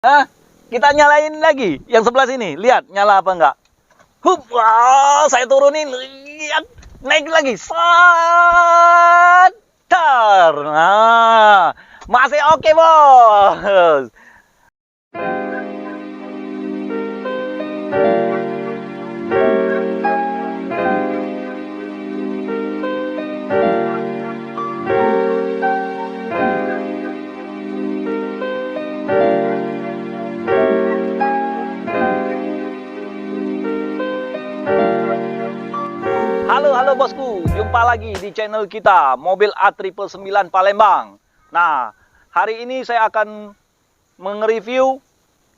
Hah? Kita nyalain lagi yang sebelah sini. Lihat, nyala apa enggak? Hup, wah, saya turunin. Lihat, naik lagi. Sadar. Nah, masih oke, Bos. Halo bosku, jumpa lagi di channel kita Mobil A999 Palembang. Nah, hari ini saya akan mengereview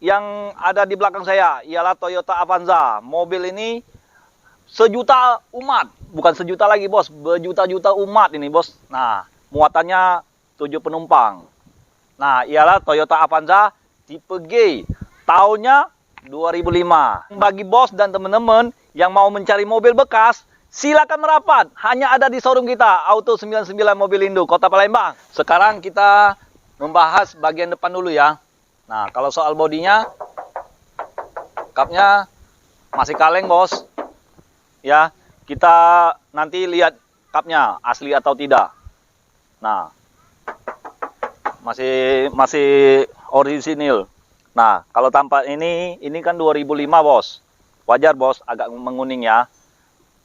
yang ada di belakang saya, ialah Toyota Avanza. Mobil ini sejuta umat, bukan sejuta lagi bos, berjuta-juta umat ini bos. Nah, muatannya 7 penumpang. Nah, ialah Toyota Avanza tipe G, tahunnya 2005. Bagi bos dan teman-teman yang mau mencari mobil bekas, silakan merapat. Hanya ada di showroom kita, Auto 99 Mobilindo, Kota Palembang. Sekarang kita membahas bagian depan dulu ya. Nah, kalau soal bodinya, kapnya masih kaleng bos. Ya, kita nanti lihat kapnya asli atau tidak. Nah, masih orisinil. Nah, kalau tampak ini kan 2005 bos. Wajar bos, agak menguning ya.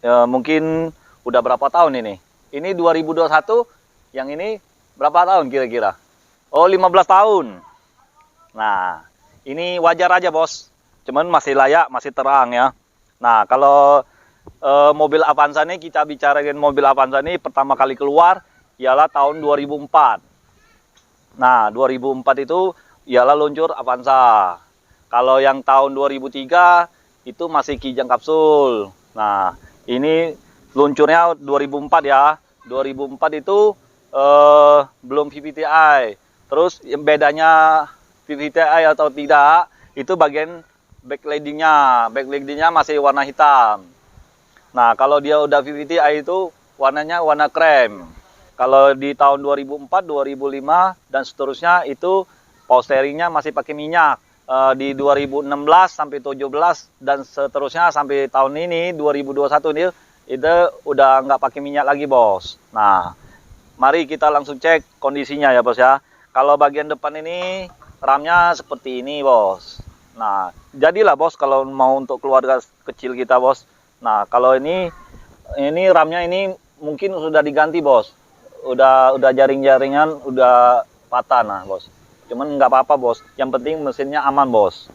Mungkin udah berapa tahun ini? Ini 2021, yang ini berapa tahun kira-kira? Oh, 15 tahun. Nah, ini wajar aja bos. Cuman masih layak, masih terang ya. Nah, kalau mobil Avanza ini, kita bicarain mobil Avanza ini pertama kali keluar ialah tahun 2004. Nah, 2004 itu ialah luncur Avanza. Kalau yang tahun 2003 itu masih Kijang kapsul. Nah, ini luncurnya 2004 ya. 2004 itu belum VVTi. Terus yang bedanya VVTi atau tidak, itu bagian backlightingnya. Backlightingnya masih warna hitam. Nah, kalau dia udah VVTi itu warnanya warna krem. Kalau di tahun 2004, 2005, dan seterusnya itu power steeringnya masih pakai minyak. Di 2016 sampai 17 dan seterusnya sampai tahun ini 2021 ini itu udah nggak pakai minyak lagi bos. Nah, mari kita langsung cek kondisinya ya bos ya. Kalau bagian depan ini ramnya seperti ini bos. Nah, jadilah bos kalau mau untuk keluarga kecil kita bos. Nah, kalau ini ramnya ini mungkin sudah diganti bos. Udah jaring-jaringan udah patah nah bos. Cuman nggak apa-apa bos, yang penting mesinnya aman bos.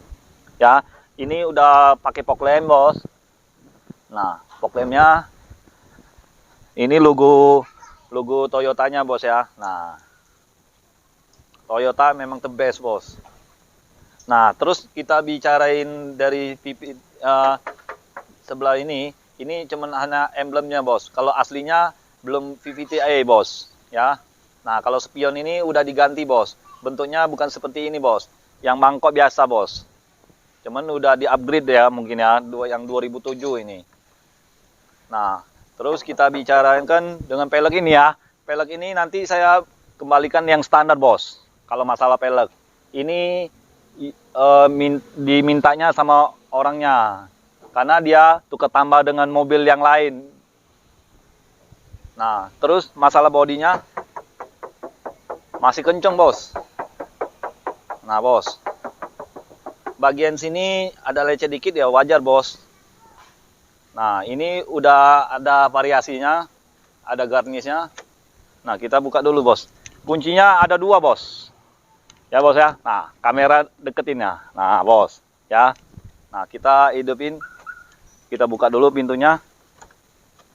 Ya, ini udah pakai fog lamp bos. Nah, fog lampnya ini logo Toyotanya bos ya. Nah, Toyota memang the best bos. Nah, terus kita bicarain dari pipi sebelah ini cuman hanya emblemnya bos. Kalau aslinya belum VVTi bos ya. Nah, kalau spion ini udah diganti bos. Bentuknya bukan seperti ini bos, yang mangkok biasa bos. Cuman udah di upgrade ya mungkin ya, yang 2007 ini. Nah, terus kita bicarakan kan dengan pelek ini ya. Pelek ini nanti saya kembalikan yang standar bos. Kalau masalah pelek ini dimintanya sama orangnya, karena dia tukar tambah dengan mobil yang lain. Nah, terus masalah bodinya masih kenceng bos. Nah bos, bagian sini ada lecet dikit ya, wajar bos. Nah, ini udah ada variasinya, ada garnisnya. Nah, kita buka dulu bos. Kuncinya ada 2 bos. Ya bos ya. Nah, kamera deketin ya. Nah bos ya. Nah, kita hidupin, kita buka dulu pintunya.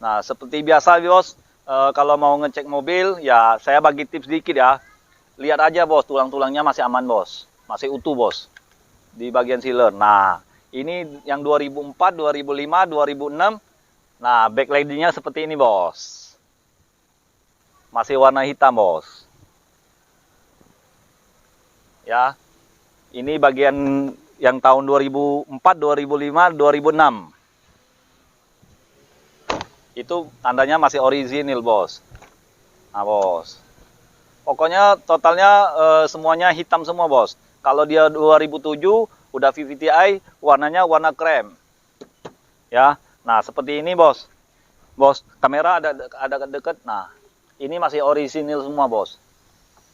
Nah, seperti biasa bos, kalau mau ngecek mobil ya saya bagi tips dikit ya. Lihat aja bos, tulang-tulangnya masih aman bos, masih utuh bos di bagian sealer. Nah, ini yang 2004, 2005, 2006. Nah, backlightingnya seperti ini bos, masih warna hitam bos. Ya, ini bagian yang tahun 2004, 2005, 2006. Itu tandanya masih orisinil bos. Nah bos, pokoknya totalnya semuanya hitam semua bos. Kalau dia 2007 udah VVTi, warnanya warna krem. Ya. Nah, seperti ini, Bos. Bos, kamera ada deket. Nah, ini masih orisinil semua, Bos.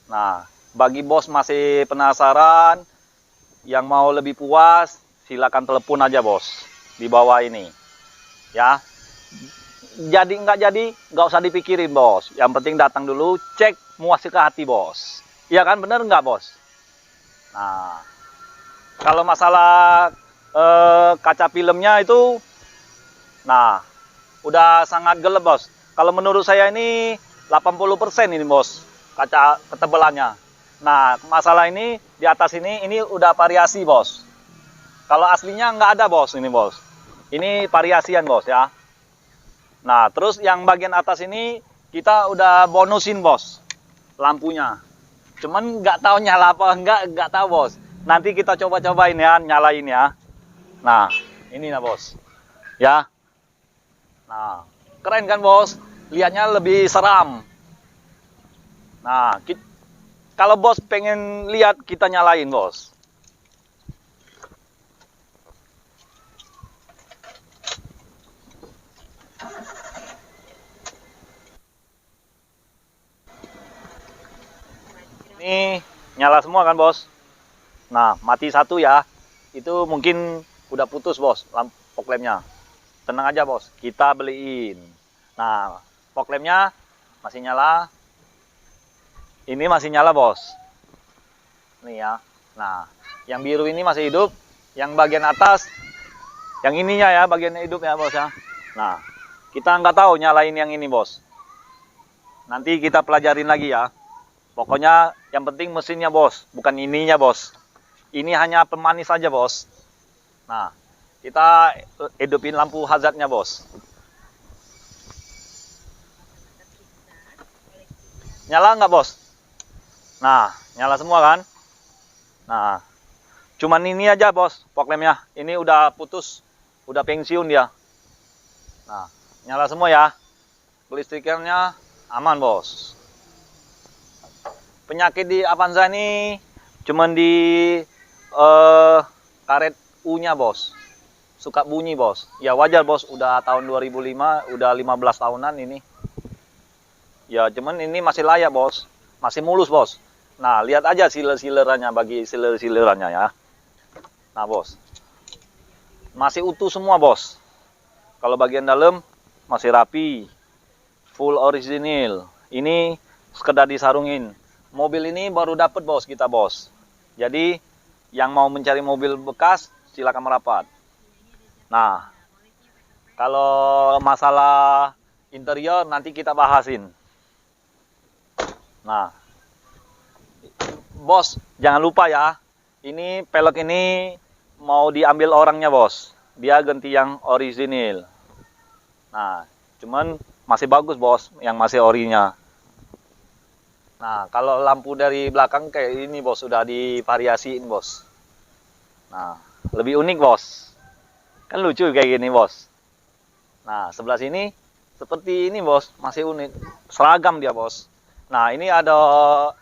Nah, bagi Bos masih penasaran, yang mau lebih puas, silakan telepon aja, Bos. Di bawah ini. Ya. Jadi nggak usah dipikirin, Bos. Yang penting datang dulu, cek muas ke hati, Bos. Iya kan, bener nggak, Bos? Nah, kalau masalah kaca filmnya itu, nah, udah sangat gelap, Bos. Kalau menurut saya ini 80% ini, Bos, kaca ketebalannya. Nah, masalah ini di atas ini udah variasi, Bos. Kalau aslinya nggak ada, Bos, ini, Bos. Ini variasian, Bos, ya. Nah, terus yang bagian atas ini kita udah bonusin, Bos, lampunya. Cuman nggak tahu nyala apa nggak tahu, Bos. Nanti kita coba-cobain ya, nyalain ya. Nah, ini nah, Bos. Ya. Nah, keren kan, Bos? Lihatnya lebih seram. Nah, kalau Bos pengen lihat, kita nyalain, Bos. Ini nyala semua kan, Bos? Nah, mati satu ya. Itu mungkin udah putus, Bos, lampu fog lampnya. Tenang aja, Bos, kita beliin. Nah, fog lampnya masih nyala. Ini masih nyala, Bos. Nih ya. Nah, yang biru ini masih hidup. Yang bagian atas, yang ininya ya, bagian hidup ya, Bos ya. Nah, kita nggak tahu nyalain yang ini, Bos. Nanti kita pelajarin lagi ya. Pokoknya yang penting mesinnya, Bos, bukan ininya, Bos. Ini hanya pemanis saja, Bos. Nah, kita hidupin lampu hazardnya, Bos. Nyala nggak, Bos? Nah, nyala semua kan? Nah, cuman ini aja, Bos, fog lampnya. Ini udah putus, udah pensiun dia. Nah, nyala semua ya. Kelistrikannya aman, Bos. Penyakit di Avanza ini cuman di karet U-nya, Bos. Suka bunyi, Bos. Ya wajar, Bos, udah tahun 2005, udah 15 tahunan ini. Ya cuman ini masih layak, Bos. Masih mulus, Bos. Nah, lihat aja siler-silerannya, bagi siler-silerannya ya. Nah, Bos. Masih utuh semua, Bos. Kalau bagian dalam masih rapi. Full original. Ini sekedar disarungin. Mobil ini baru dapat, Bos, kita, Bos. Jadi yang mau mencari mobil bekas silakan merapat. Nah, kalau masalah interior nanti kita bahasin. Nah, Bos, jangan lupa ya. Ini pelek ini mau diambil orangnya, Bos. Dia ganti yang original. Nah, cuman masih bagus, Bos, yang masih orinya. Nah, kalau lampu dari belakang kayak ini, Bos, sudah divariasiin, Bos. Nah, lebih unik, Bos. Kan lucu kayak gini, Bos. Nah, sebelah sini seperti ini, Bos, masih unik. Seragam dia, Bos. Nah, ini ada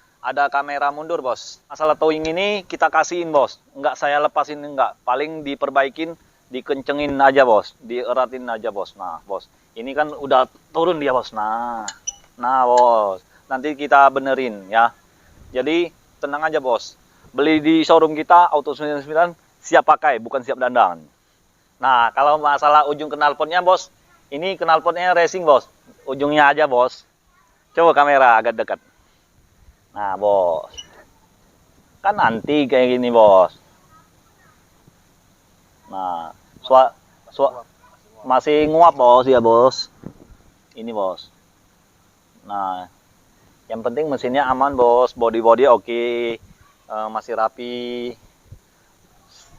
kamera mundur, Bos. Masalah towing ini kita kasihin, Bos. Enggak saya lepasin, enggak. Paling diperbaikin, dikencengin aja, Bos. Dieratin aja, Bos. Nah, Bos. Ini kan udah turun dia, Bos. Nah, Bos. Nanti kita benerin ya. Jadi tenang aja, Bos. Beli di showroom kita Auto 99 siap pakai, bukan siap dandan. Nah, kalau masalah ujung knalpotnya, Bos, ini knalpotnya racing, Bos. Ujungnya aja, Bos. Coba kamera agak dekat. Nah, Bos. Kan nanti kayak gini, Bos. Nah, masih nguap, Bos, ya, Bos. Ini, Bos. Nah, yang penting mesinnya aman, Bos. Body oke. Masih rapi.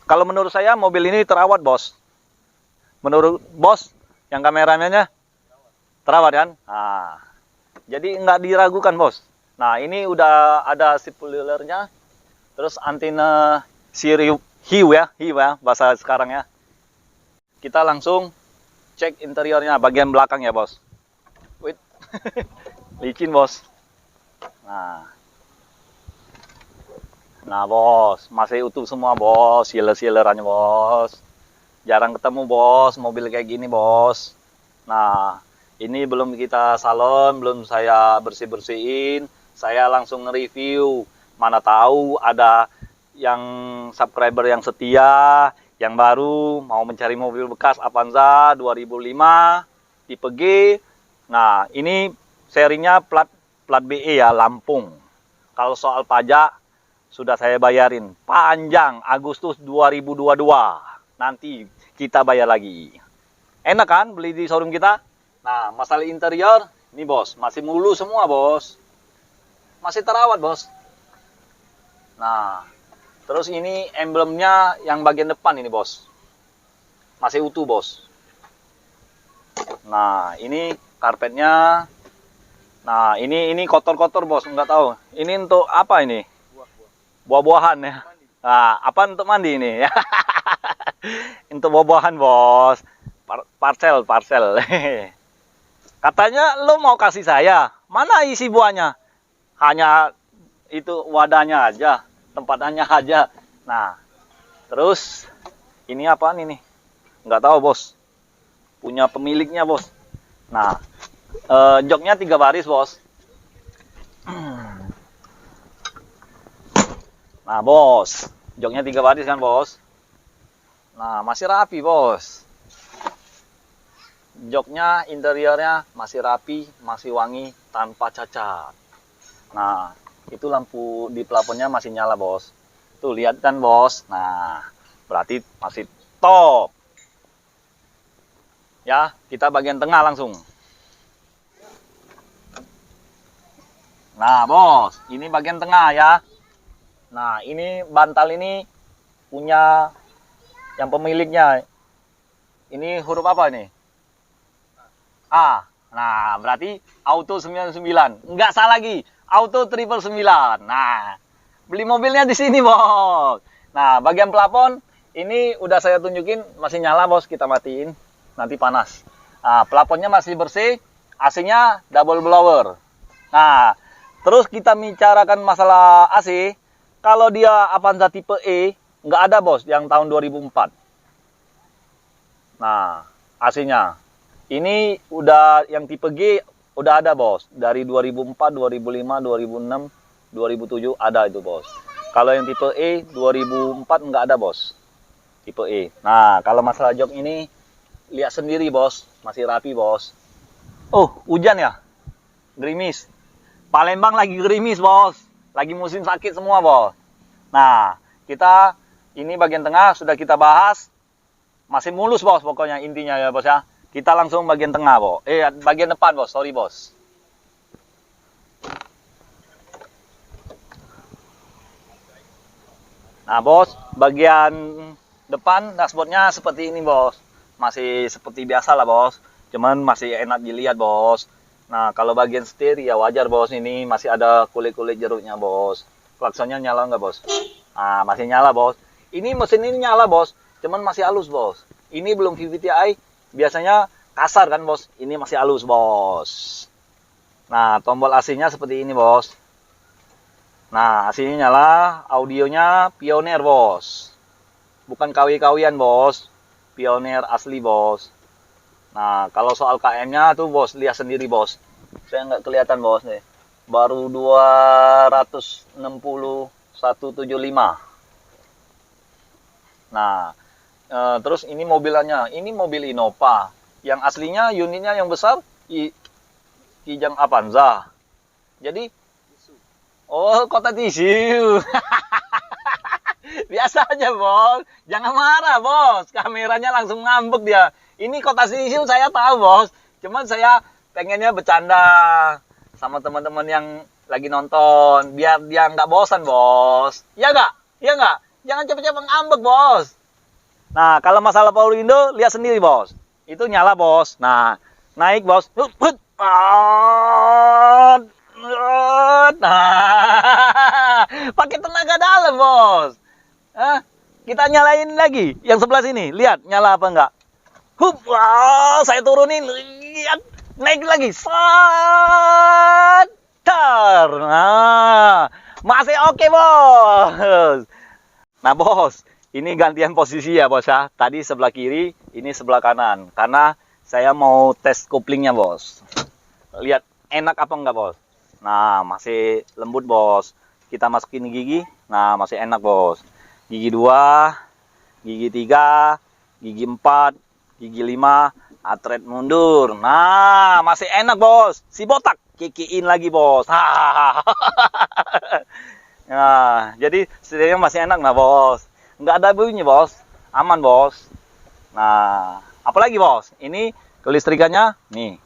Kalau menurut saya mobil ini terawat, Bos. Menurut Bos, yang kameramennya terawat kan? Nah, jadi nggak diragukan, Bos. Nah, ini udah ada spoilernya. Terus antena hiu ya, bahasa sekarang ya. Kita langsung cek interiornya, bagian belakang ya, Bos. Wait. Licin, Bos. Nah, Nah, bos, masih utuh semua, bos. Sealer-sealerannya, bos. Jarang ketemu, bos, mobil kayak gini, bos. Nah, ini belum kita salon, belum saya bersih-bersihin. Saya langsung nge-review. Mana tahu ada yang subscriber yang setia, yang baru mau mencari mobil bekas Avanza 2005 tipe G. Nah, ini serinya plat BE ya, Lampung. Kalau soal pajak sudah saya bayarin panjang Agustus 2022. Nanti kita bayar lagi. Enak kan beli di showroom kita? Nah, masalah interior, ini bos, masih mulu semua, bos. Masih terawat, bos. Nah, terus ini emblemnya yang bagian depan ini, bos. Masih utuh, bos. Nah, ini karpetnya. Nah, ini kotor-kotor, bos. Nggak tahu. Ini untuk apa ini? Buah-buahan ya. Nah, apa untuk mandi ini? Untuk buah-buahan, bos. Parcel. Katanya lo mau kasih saya. Mana isi buahnya? Hanya itu wadahnya aja, tempatnya aja. Nah, terus ini apaan ini? Nggak tahu, bos. Punya pemiliknya, bos. Nah, joknya 3 baris, bos. Nah, bos, joknya 3 baris kan, bos. Nah, masih rapi, bos. Joknya, interiornya masih rapi, masih wangi, tanpa cacat. Nah, itu lampu di plafonnya masih nyala, bos. Tuh, lihat kan, bos. Nah, berarti masih top. Ya, kita bagian tengah langsung. Nah, bos, ini bagian tengah ya. Nah, ini bantal ini punya yang pemiliknya. Ini huruf apa ini? A. Nah, berarti auto 99. Enggak salah lagi. Auto 999. Nah, beli mobilnya di sini, bos. Nah, bagian plafon ini udah saya tunjukin masih nyala, bos. Kita matiin. Nanti panas. Nah, plafonnya masih bersih. AC-nya double blower. Nah, terus kita bicarakan masalah AC. Kalau dia Avanza tipe E, nggak ada, bos, yang tahun 2004. Nah, AC-nya. Ini udah yang tipe G udah ada, bos. Dari 2004, 2005, 2006, 2007 ada itu, bos. Kalau yang tipe E 2004 nggak ada, bos. Tipe E. Nah, kalau masalah jok ini lihat sendiri, bos. Masih rapi, bos. Oh, hujan ya? Gerimis. Palembang lagi gerimis, bos. Lagi musim sakit semua, bos. Nah, kita ini bagian tengah sudah kita bahas. Masih mulus, bos, pokoknya intinya ya, bos ya. Kita langsung bagian tengah, bos. Bagian depan, bos. Sorry, bos. Nah, bos, bagian depan dashboardnya seperti ini, bos. Masih seperti biasa lah, bos. Cuman masih enak dilihat, bos. Nah, kalau bagian setir ya wajar, bos. Ini masih ada kulit-kulit jeruknya, bos. Klaksonnya nyala nggak, bos? Nah, masih nyala, bos. Ini mesin ini nyala, bos. Cuman masih halus, bos. Ini belum VVTi. Biasanya kasar kan, bos. Ini masih halus, bos. Nah, tombol AC-nya seperti ini, bos. Nah, AC-nya nyala. Audionya Pioneer, bos. Bukan KW-KW-an, bos. Pioneer asli, bos. Nah, kalau soal KM-nya tuh, bos, lihat sendiri, bos. Saya nggak kelihatan, bos, nih. Baru 260.175. Nah, terus ini mobilannya. Ini mobil Innova. Yang aslinya unitnya yang besar Kijang Avanza. Jadi, oh, kota tisu. Biasa aja, bos. Jangan marah, bos. Kameranya langsung ngambek dia. Ini kota tisu saya tahu, bos. Cuman saya pengennya bercanda sama teman-teman yang lagi nonton. Biar dia nggak bosan, bos. Iya nggak? Iya nggak? Jangan cepet-cepet ngambek, bos. Nah, kalau masalah power window, lihat sendiri, bos. Itu nyala, bos. Nah, naik, bos. Nah, pakai tenaga dalam, bos. Kita nyalain lagi. Yang sebelah sini, lihat nyala apa enggak. Saya turunin, lihat, naik lagi. Nah, Masih oke, bos. Nah, bos, ini gantian posisi ya, bos ya. Tadi sebelah kiri, ini sebelah kanan. Karena saya mau tes koplingnya, bos. Lihat enak apa enggak, bos. Nah, masih lembut, bos. Kita masukin gigi. Nah, masih enak, bos. Gigi 2, gigi 3, gigi 4, gigi 5, atret mundur. Nah, masih enak, bos. Si botak kikiin lagi, bos. Nah, jadi setirnya masih enak, nah, bos. Nggak ada bunyi, bos. Aman, bos. Nah, apalagi, bos? Ini kelistrikannya, nih.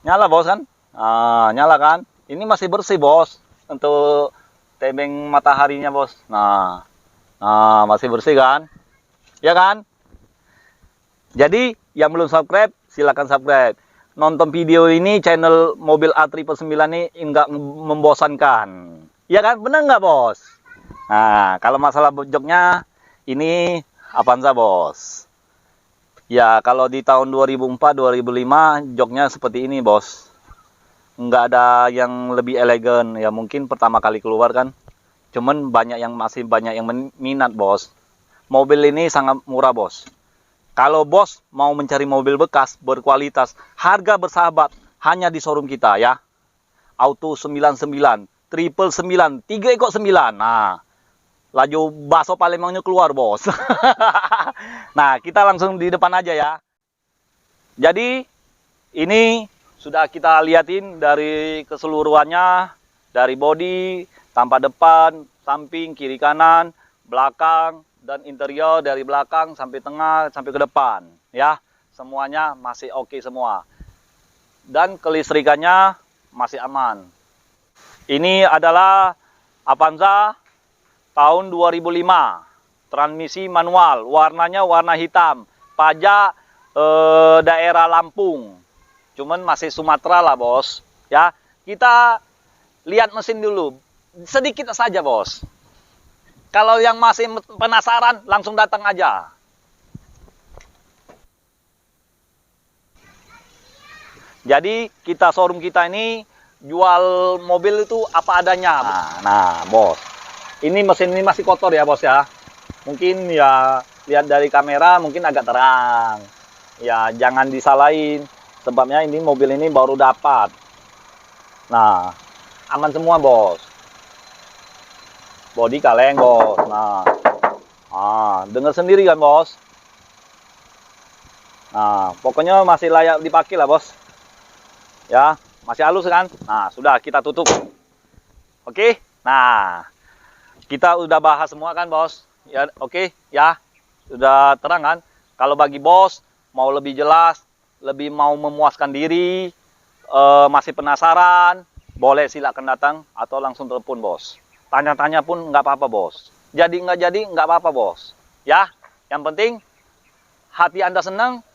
Nyala, bos, kan? Nah, nyala, kan? Ini masih bersih, bos. Untuk tebeng mataharinya, bos. Nah, masih bersih, kan? Ya, kan? Jadi, yang belum subscribe, silakan subscribe. Nonton video ini, channel mobil A9 ini nggak membosankan. Ya kan? Bener nggak, bos? Nah, kalau masalah joknya, ini Avanza, bos. Ya, kalau di tahun 2004-2005, joknya seperti ini, bos. Nggak ada yang lebih elegan. Ya, mungkin pertama kali keluar, kan? Cuman masih banyak yang minat, bos. Mobil ini sangat murah, bos. Kalau bos mau mencari mobil bekas berkualitas, harga bersahabat, hanya di showroom kita, ya. Auto 99, triple 9, 3 ekor 9. Nah, laju bakso Palembangnya keluar, bos. Nah, kita langsung di depan aja, ya. Jadi, ini sudah kita liatin dari keseluruhannya, dari bodi, tampak depan, samping, kiri kanan, belakang, dan interior dari belakang sampai tengah, sampai ke depan. Ya, semuanya masih oke semua. Dan kelistrikannya masih aman. Ini adalah Avanza tahun 2005. Transmisi manual, warnanya warna hitam. Pajak daerah Lampung. Cuman masih Sumatera lah, bos. Ya, kita lihat mesin dulu. Sedikit saja, bos. Kalau yang masih penasaran, langsung datang aja. Jadi, showroom kita ini jual mobil itu apa adanya. Nah, bos. Ini mesin ini masih kotor ya, bos, ya. Mungkin ya, lihat dari kamera mungkin agak terang. Ya, jangan disalahin. Sebabnya ini mobil ini baru dapat. Nah, aman semua, bos. Bodi kaleng, bos. Nah, dengar sendiri kan, bos. Nah, pokoknya masih layak dipakai lah, bos. Ya, masih halus kan? Nah, sudah kita tutup. Oke? Nah, kita udah bahas semua kan, bos? Ya, oke, ya. Sudah terang kan? Kalau bagi bos mau lebih jelas, lebih mau memuaskan diri, masih penasaran, boleh silakan datang atau langsung telepon, bos. Tanya-tanya pun nggak apa-apa, bos. Jadi nggak jadi nggak apa-apa, bos. Ya, yang penting hati Anda senang,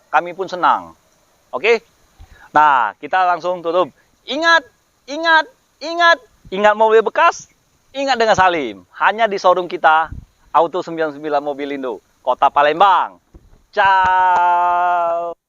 kami pun senang. Oke? Nah, kita langsung tutup. Ingat, ingat, ingat, ingat mobil bekas, ingat dengan Salim. Hanya di showroom kita, Auto 99 Mobilindo, Kota Palembang. Ciao.